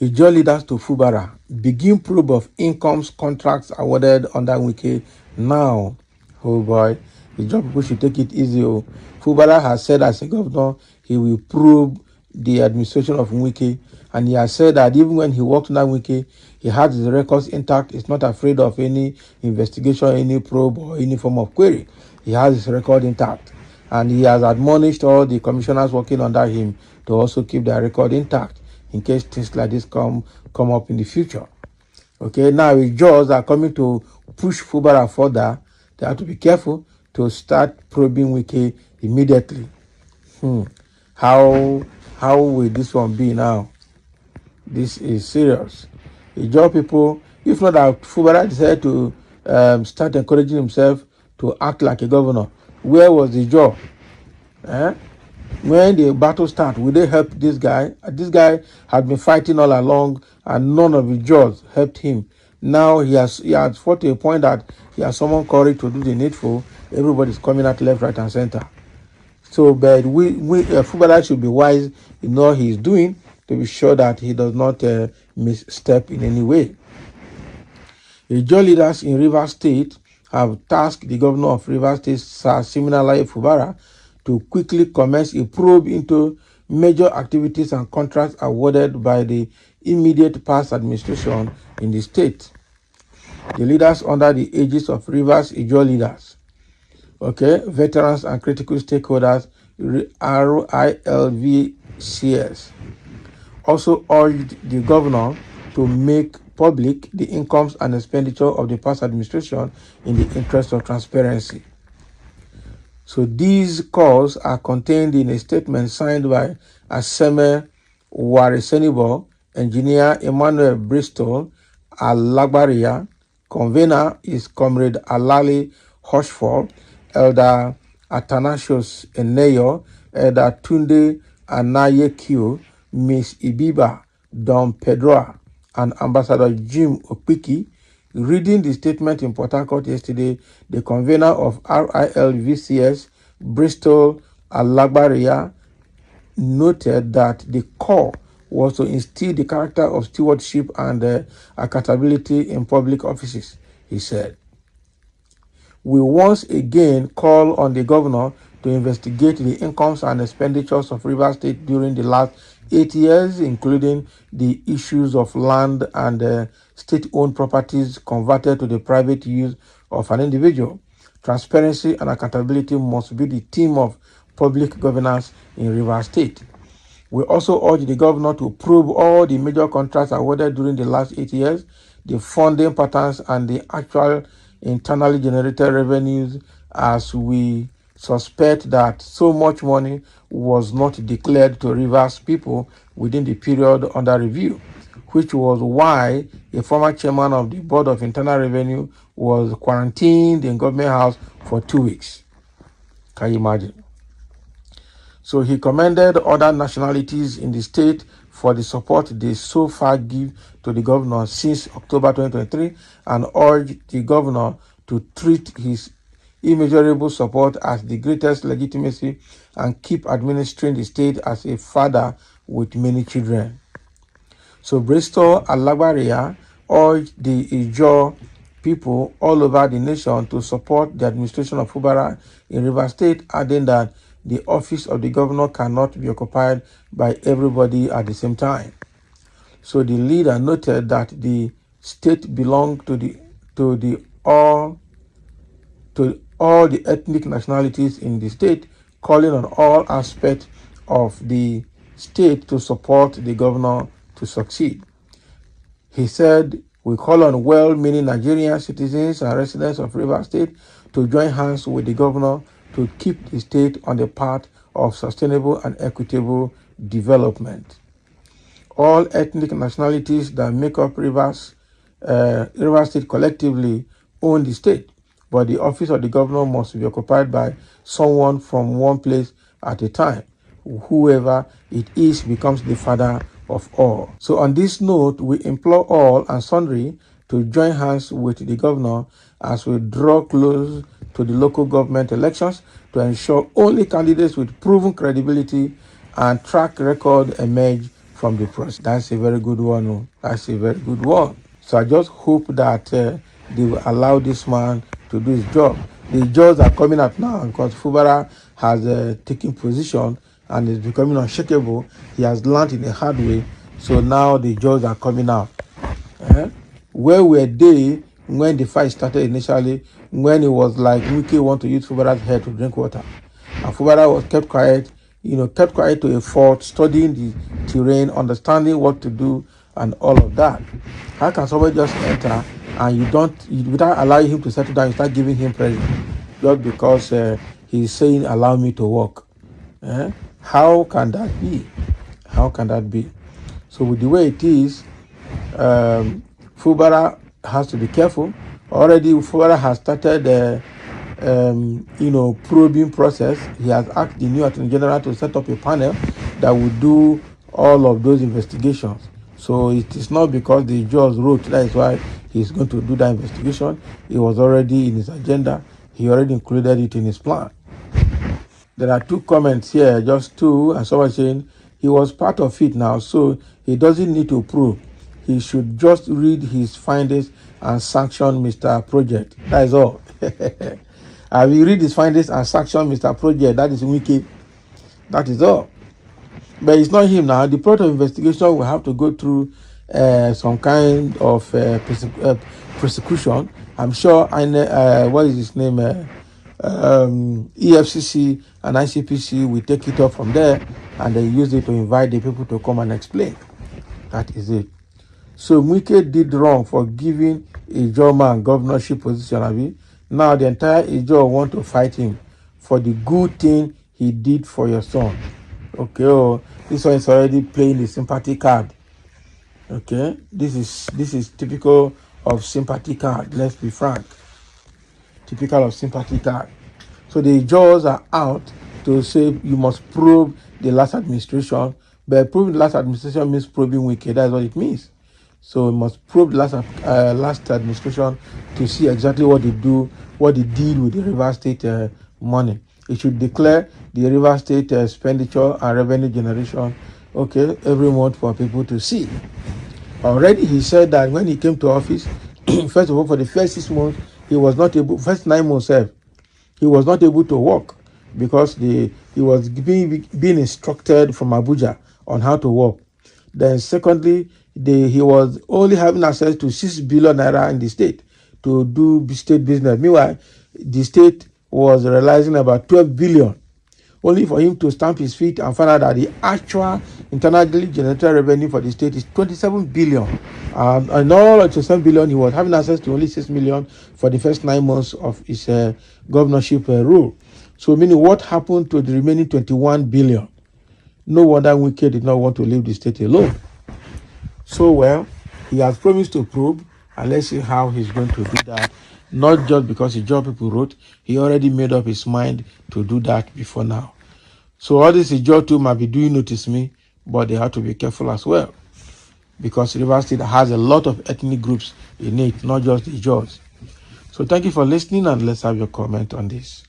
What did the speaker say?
Ijaw leaders to Fubara begin probe of incomes contracts awarded under Wike now. Oh boy, Ijaw people should take it easy. Oh. Fubara has said as a governor he will probe the administration of Wike, and he has said that even when he worked under Wike, he had his records intact. He's not afraid of any investigation, any probe, or any form of query. He has his record intact, and he has admonished all the commissioners working under him to also keep their record intact in case things like this come up in the future. Okay, now if jaws are coming to push Fubara further, they have to be careful to start probing Wike immediately. How will this one be now? This is serious. Ijaw people, if not that Fubara decided to start encouraging himself to act like a governor, where was Ijaw? When the battle started, will they help this guy? This guy had been fighting all along, and none of his jaws helped him. Now he has fought to a point that he has summoned courage to do the needful. Everybody's coming out left, right, and center. So, but Fubara should be wise in all he's doing to be sure that he does not misstep in any way. The Ijaw leaders in Rivers State have tasked the governor of Rivers State, Sir Siminalayi Fubara, to quickly commence a probe into major activities and contracts awarded by the immediate past administration in the state. The leaders under the aegis of Rivers Ijaw leaders, veterans and critical stakeholders, RILVCS, also urged the governor to make public the incomes and expenditure of the past administration in the interest of transparency. So these calls are contained in a statement signed by Aseme Warisenibo, engineer Emmanuel Bristol Alagbaria, convener is Comrade Alali Hoshford, Elder Athanasius Eneyo, Elder Tunde Anayekio, Miss Ibiba Don Pedroa, and Ambassador Jim Opiki. Reading the statement in Port Harcourt yesterday, the convener of RILVCS, Bristol Alagbaria, noted that the call was to instill the character of stewardship and accountability in public offices, he said. We once again call on the governor to investigate the incomes and expenditures of Rivers State during the last 8 years, including the issues of land and state-owned properties converted to the private use of an individual. Transparency and accountability must be the theme of public governance in Rivers State. We also urge the governor to probe all the major contracts awarded during the last 8 years, the funding patterns, and the actual internally generated revenues, as we suspect that so much money was not declared to Rivers people within the period under review, which was why a former chairman of the Board of Internal Revenue was quarantined in Government House for 2 weeks. Can you imagine? So he commended other nationalities in the state for the support they so far give to the governor since October 2023 and urged the governor to treat his immeasurable support as the greatest legitimacy and keep administering the state as a father with many children. So Bristol Alagbaria urged the Ijaw people all over the nation to support the administration of Fubara in Rivers State, adding that the office of the governor cannot be occupied by everybody at the same time. So the leader noted that the state belonged to all the ethnic nationalities in the state, calling on all aspects of the state to support the governor to succeed. He said, we call on well-meaning Nigerian citizens and residents of Rivers State to join hands with the governor to keep the state on the path of sustainable and equitable development. All ethnic nationalities that make up Rivers State collectively own the state, but the office of the governor must be occupied by someone from one place at a time. Whoever it is becomes the father of all. So on this note, we implore all and sundry to join hands with the governor as we draw close to the local government elections to ensure only candidates with proven credibility and track record emerge from the process. That's a very good one. Oh. That's a very good one. So I just hope that they will allow this man to do his job. The judges are coming out now because Fubara has taken position and is becoming unshakable. He has learned in a hard way. So now the judges are coming out. Where were they when the fight started initially, when it was like Wike want to use Fubara's head to drink water? And Fubara was kept quiet, kept quiet to a fault, studying the terrain, understanding what to do, and all of that. How can somebody just enter and without allowing him to settle down, you start giving him pressure just because he's saying, allow me to walk? How can that be? How can that be? So with the way it is, Fubara has to be careful. Already, Fubara has started probing process. He has asked the new Attorney General to set up a panel that will do all of those investigations. So it is not because the judge wrote, that is why he's going to do that investigation. It was already in his agenda. He already included it in his plan. There are two comments here, just two, and someone saying he was part of it now, so he doesn't need to prove. He should just read his findings and sanction Mr. Project. That is all. I will read his findings and sanction Mr. Project. That is Wike. That is all. But it's not him now. The product of investigation will have to go through some kind of prosecution. I'm sure, what is his name? EFCC and ICPC will take it up from there and they use it to invite the people to come and explain. That is it. So Wike did wrong for giving Ijaw man governorship position. Abi. Now the entire Ijaw want to fight him for the good thing he did for your son. Okay, this one is already playing the sympathy card. Okay, this is typical of sympathy card. Let's be frank. Typical of sympathy card. So the judges are out to say you must probe the last administration. But proving the last administration means probing Wike. That's what it means. So we must probe the last administration to see exactly what they do, what they did with the River State money. It should declare the River State expenditure and revenue generation, okay, every month for people to see. Already he said that when he came to office, first of all, for the first 6 months, he was not able, first 9 months, he was not able to work because he was being instructed from Abuja on how to work. Then secondly, he was only having access to 6 billion naira in the state to do state business. Meanwhile, the state was realizing about 12 billion, only for him to stamp his feet and find out that the actual internally generated revenue for the state is 27 billion. And all of 27 billion, he was having access to only 6 million for the first 9 months of his governorship rule. So meaning what happened to the remaining 21 billion? No wonder Wike did not want to leave the state alone. So well, he has promised to probe, and let's see how he's going to do that. Not just because the job people wrote, he already made up his mind to do that before now. So all this Ijaw too might be doing notice me, but they have to be careful as well. Because River State has a lot of ethnic groups in it, not just the Ijaws. So thank you for listening, and let's have your comment on this.